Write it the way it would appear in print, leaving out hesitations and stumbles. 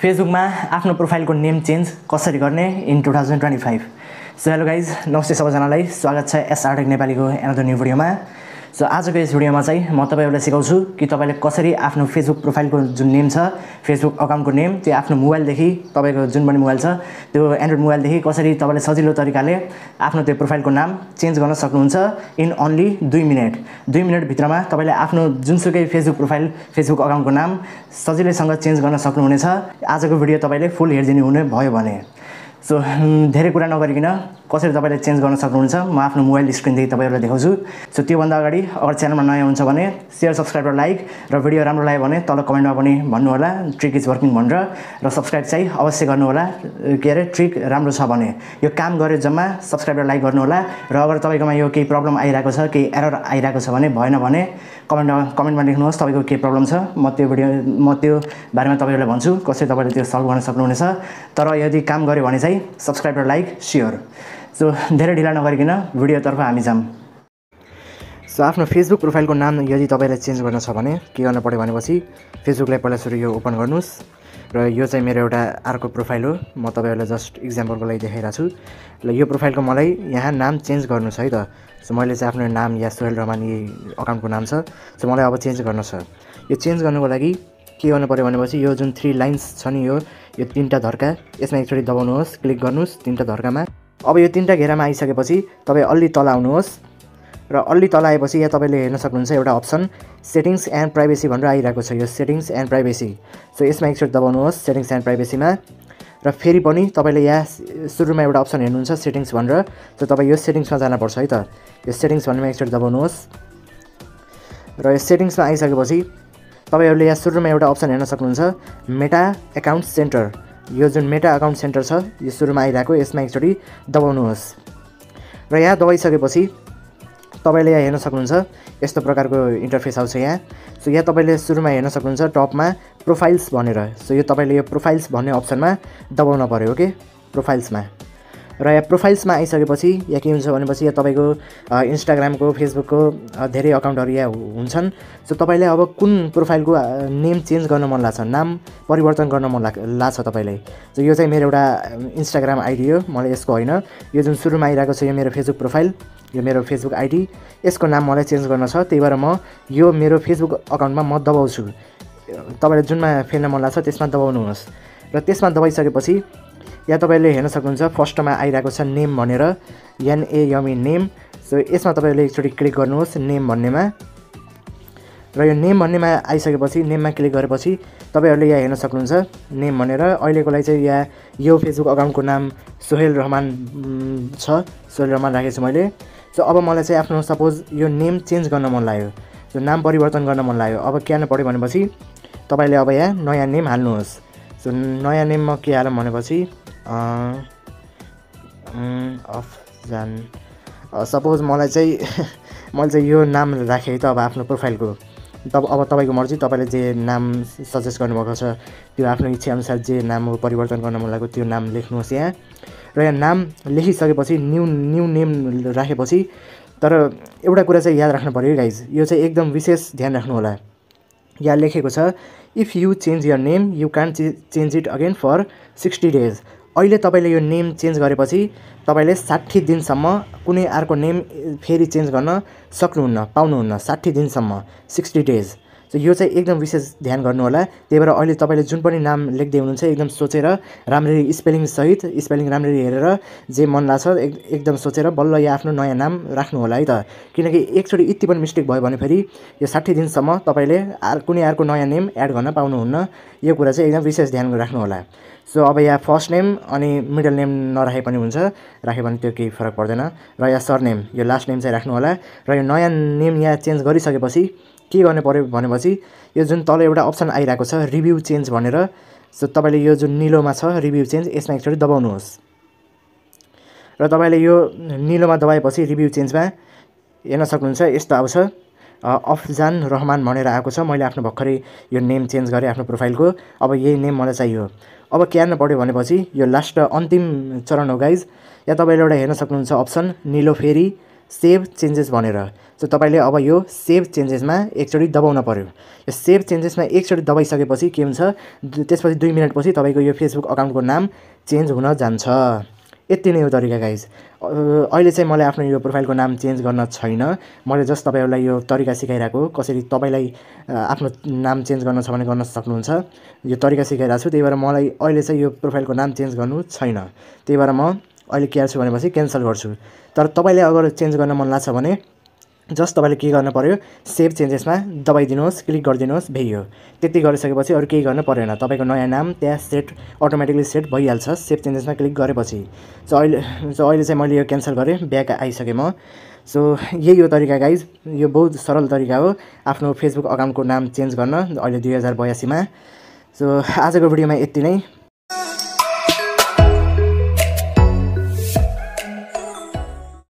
फेसबुकमा आफ्नो प्रोफाइलको name change कसरी गर्ने इन 2025। सो हेलो गाइज, नमस्ते सबैजनालाई, स्वागत छ एसआर टेक नेपालीको एनदर न्यू भिडियोमा। सो आजको यस भिडियोमा चाहिँ म तपाईहरुलाई सिकाउँछु कि तपाईले कसरी आफ्नो फेसबुक प्रोफाइलको जुन नेम छ, फेसबुक अकाउन्टको नेम, त्यो आफ्नो मोबाइलदेखि, तपाईको जुन पनि मोबाइल छ त्यो एन्ड्रोइड मोबाइलदेखि कसरी तपाईले सजिलो तरिकाले आफ्नो त्यो प्रोफाइलको नाम चेन्ज गर्न सक्नुहुन्छ इन ओन्ली 2 मिनेट। 2 मिनेट भित्रमा तपाईले आफ्नो जुनसुकै फेसबुक प्रोफाइल, फेसबुक अकाउन्टको नाम सजिलैसँग चेन्ज गर्न सक्नुहुनेछ। आजको भिडियो तपाईले फुल हेर्दिनु हुने भयो भने। सो धेरै कुरा नगरिकन कसरी तपाईले चेन्ज गर्न सक्नुहुन्छ म आफ्नो मोबाइल स्क्रिनदेखि तपाईहरुलाई देखाउँछु। सो त्योभन्दा अगाडि अगर च्यानलमा नयाँ हुन्छ भने शेयर, सब्स्क्राइब र लाइक, र भिडियो राम्रो लाग्यो भने तल कमेन्टमा पनि भन्नु होला ट्रिक इज वर्किङ भनेर, र सब्स्क्राइब चाहिँ अवश्य गर्नु होला। ट्रिक राम्रो छ भने यो काम गरे जम्मा सब्स्क्राइब र लाइक गर्नु होला। र अगर तपाईकोमा यो केही प्रब्लम आइरहेको छ, केही एरर आइरहेको छ भने, भएन भने कमेन्टमा लेख्नुहोस् तपाईको के प्रब्लम छ। म त्यो बारेमा तपाईहरुलाई भन्छु कसरी तपाईले त्यो सल्भ गर्न सक्नुहुनेछ। तर यदि काम गर्यो भने चाहिँ सब्स्क्राइब र लाइक स्योर। सो धेरै ढिला नगरिकन भिडियोतर्फ हामी जाम। सो आफ्नो फेसबुक प्रोफाइलको नाम यदि तपाईलाई चेन्ज गर्न छ भने के गर्न पर्यो भनेपछि फेसबुकलाई पहिला सुरु यो ओपन गर्नुस्। र यो चाहिँ मेरो एउटा अर्को प्रोफाइल हो, म तपाईहरुलाई जस्ट एक्जाम्पलको लागि देखाइरहेको छु। ल यो प्रोफाइलको मलाई यहाँ नाम चेन्ज गर्नु छ है त। सो मैले चाहिँ आफ्नो नाम या सोहेल रहमान यी अकाउन्टको नाम छ। सो मलाई अब चेन्ज गर्न छ। यो चेन्ज गर्नुको लागि के गर्नु पर्यो भनेपछि यो जुन 3 लाइन्स छ नि, यो 3टा धर्का, यसमा एकचोटि दबाउनुहोस्, क्लिक गर्नुस् 3टा धर्कामा। अब यो 3टा घेरामा आइसकेपछि तपाई अलि तल आउनुहोस्, र अलि तल आएपछि यहाँ तपाईले हेर्न सक्नुहुन्छ एउटा अप्सन सेटिङ्स एन्ड प्राइभेसी भनेर आइरहेको छ। यो सेटिङ्स एन्ड प्राइभेसी, सो यसमा एकचोटि दबाउनुहोस् सेटिङ्स एन्ड प्राइभेसीमा। र फेरि पनि तपाईले यहाँ सुरुमा एउटा अप्सन हेर्नुहुन्छ सेटिङ्स भनेर, सो तपाई यो सेटिङ्समा जानुपर्छ है त। यो सेटिङ्स भन्नेमा एकचोटि दबाउनुहोस्, र यो सेटिङ्समा आइसकेपछि तपाईहरुले यहाँ सुरुमा एउटा अप्सन हेर्न सक्नुहुन्छ मेटा अकाउन्ट सेन्टर। यो जुन मेटा अकाउन्ट सेन्टर छ यो सुरुमा आइरहेको, यसमा एकचोटि दबाउनुहोस्। र यहाँ दबाइसकेपछि तपाईले यहाँ हेर्न सक्नुहुन्छ यस्तो प्रकारको इन्टरफेस आउँछ यहाँ। सो यहाँ तपाईले सुरुमा हेर्न सक्नुहुन्छ टपमा प्रोफाइल्स भनेर। सो यो तपाईले यो प्रोफाइल्स भन्ने अप्सनमा दबाउन पर्यो के, प्रोफाइल्समा। र यहाँ प्रोफाइल्समा आइसकेपछि यहाँ के हुन्छ भनेपछि यहाँ तपाईको इन्स्टाग्रामको, फेसबुकको धेरै अकाउन्टहरु यहाँ हुन्छन्। सो तपाईले अब कुन प्रोफाइलको नेम चेन्ज गर्न मन लाग्छ, नाम परिवर्तन गर्न मन लाग्छ तपाईलाई। सो यो चाहिँ मेरो एउटा इन्स्टाग्राम आइडी हो, मलाई यसको हैन, यो जुन सुरुमा आइरहेको छ यो मेरो फेसबुक प्रोफाइल, यो मेरो फेसबुक आइडी, यसको नाम मलाई चेन्ज गर्न छ। त्यही भएर म यो मेरो फेसबुक अकाउन्टमा म दबाउँछु। तपाईलाई जुनमा फेर्न मन लाग्छ त्यसमा दबाउनुहोस्। र त्यसमा दबाइसकेपछि यहाँ तपाईले हेर्न सक्नुहुन्छ फर्स्टमा आइरहेको छ नेम भनेर, NAME नेम। सो यसमा तपाईले एकचोटि क्लिक गर्नुहोस् नेम भन्नेमा। र यो नेम भन्नेमा आइसकेपछि नेममा क्लिक गरेपछि तपाईहरुले यहाँ हेर्न सक्नुहुन्छ नेम भनेर। अहिलेको लागि चाहिँ यहाँ यो फेसबुक अकाउन्टको नाम सोहेल रहमान छ, सोहेल रहमान राखेको छु मैले। सो अब मलाई चाहिँ आफ्नो सपोज यो नेम चेन्ज गर्न मन लाग्यो, सो नाम परिवर्तन गर्न मन लाग्यो। अब के हाल्नु पर्यो भनेपछि तपाईले अब यहाँ नयाँ नेम हाल्नुहोस्। सो नयाँ नेम म के हालौँ भनेपछि अफजान, सपोज मलाई चाहिँ यो नाम राखेँ है त अब आफ्नो प्रोफाइलको। अब तपाईको मर्जी, तपाईले जे नाम सजेस्ट गर्नुभएको छ त्यो आफ्नो इच्छा अनुसार जे नाम परिवर्तन गर्न मन लागेको त्यो नाम लेख्नुहोस् यहाँ। र यहाँ नाम लेखिसकेपछि न्यू नेम राखेपछि, तर एउटा कुरा चाहिँ याद राख्नु पर्यो गाइज, यो चाहिँ एकदम विशेष ध्यान राख्नु होला। यहाँ लेखेको छ if you change your name you can change it again for 60 days. अहिले तपाईले यो नेम चेन्ज गरेपछि तपाईले 60 दिनसम्म कुनै अर्को नेम फेरि चेन्ज गर्न सक्नुहुन्न, पाउनुहुन्न 60 दिनसम्म, 60 डेज। सो यो चाहिँ एकदम विशेष ध्यान गर्नु होला। त्यही भएर अहिले तपाईले जुन पनि नाम लेख्दै हुनुहुन्छ एकदम सोचेर राम्ररी स्पेलिङ सहित, स्पेलिङ राम्ररी हेरेर जे मन लाग्छ एकदम सोचेर बल्ल या आफ्नो नयाँ नाम राख्नु होला है त। किनकि एकचोटि यति पनि मिस्टेक भयो भने फेरि यो 60 दिनसम्म तपाईले कुनै अर्को नयाँ नेम एड गर्न पाउनुहुन्न। यो कुरा चाहिँ एकदम विशेष ध्यान राख्नु होला। सो अब यहाँ फर्स्ट नेम अनि मिडल नेम नराखे पनि हुन्छ, राख्यो भने त्यो केही फरक पर्दैन। र यहाँ सरनेम, यो लास्ट नेम चाहिँ राख्नु होला। र यो नयाँ नेम यहाँ चेन्ज गरिसकेपछि के गर्नु पर्यो भनेपछि यो जुन तल एउटा अप्सन आइरहेको छ रिभ्यू चेन्ज भनेर, सो तपाईले यो जुन निलोमा छ रिभ्यू चेन्ज, यसमा एकचोटि दबाउनुहोस्। र तपाईले यो निलोमा दबाएपछि रिभ्यू चेन्जमा हेर्न सक्नुहुन्छ यस्तो आउँछ अफजान रहमान भनेर आएको छ। मैले आफ्नो भर्खरै यो नेम चेन्ज गरेँ आफ्नो प्रोफाइलको। अब यही नेम मलाई चाहियो। अब के हाल्नु पर्यो भनेपछि यो लास्ट अन्तिम चरण हो गाइज। यहाँ तपाईले एउटा हेर्न सक्नुहुन्छ अप्सन निलो फेरि सेभ चेन्जेस भनेर। सो तपाईँले अब यो सेभ चेन्जेसमा एकचोटि दबाउन पर्यो। यो सेभ चेन्जेसमा एकचोटि दबाइसकेपछि के हुन्छ, त्यसपछि 2 मिनटपछि तपाईँको यो फेसबुक अकाउन्टको नाम चेन्ज हुन जान्छ। यति नै हो तरिका गाइज। अहिले चाहिँ मैले आफ्नो यो प्रोफाइलको नाम चेन्ज गर्न छैन, मैले जस्ट तपाईँहरूलाई यो तरिका सिकाइरहेको हो। कसरी तपाईँलाई आफ्नो नाम चेन्ज गर्न छ भने गर्न सक्नुहुन्छ, यो तरिका सिकाइरहेको छु। त्यही भएर मलाई अहिले चाहिँ यो प्रोफाइलको नाम चेन्ज गर्नु छैन। त्यही भएर म अहिले के गर्छु भनेपछि क्यान्सल गर्छु। तर तपाईँले अगर चेन्ज गर्न मन लाग्छ भने जस्ट तपाईँले के गर्न पर्यो, सेभ चेन्जेसमा दबाइदिनुहोस्, क्लिक गरिदिनुहोस्, भइयो। त्यति गरिसकेपछि अरू केही गर्न परेन, तपाईँको नयाँ नाम त्यहाँ अटोमेटिकली सेट भइहाल्छ सेभ चेन्जेसमा क्लिक गरेपछि। सो अहिले चाहिँ मैले यो क्यान्सल गरेँ, ब्याक आइसकेँ म। सो यही हो तरिका गाइज, यो बहुत सरल तरिका हो आफ्नो फेसबुक अकाउन्टको नाम चेन्ज गर्न अहिले 2082 मा। सो आजको भिडियोमा यति नै।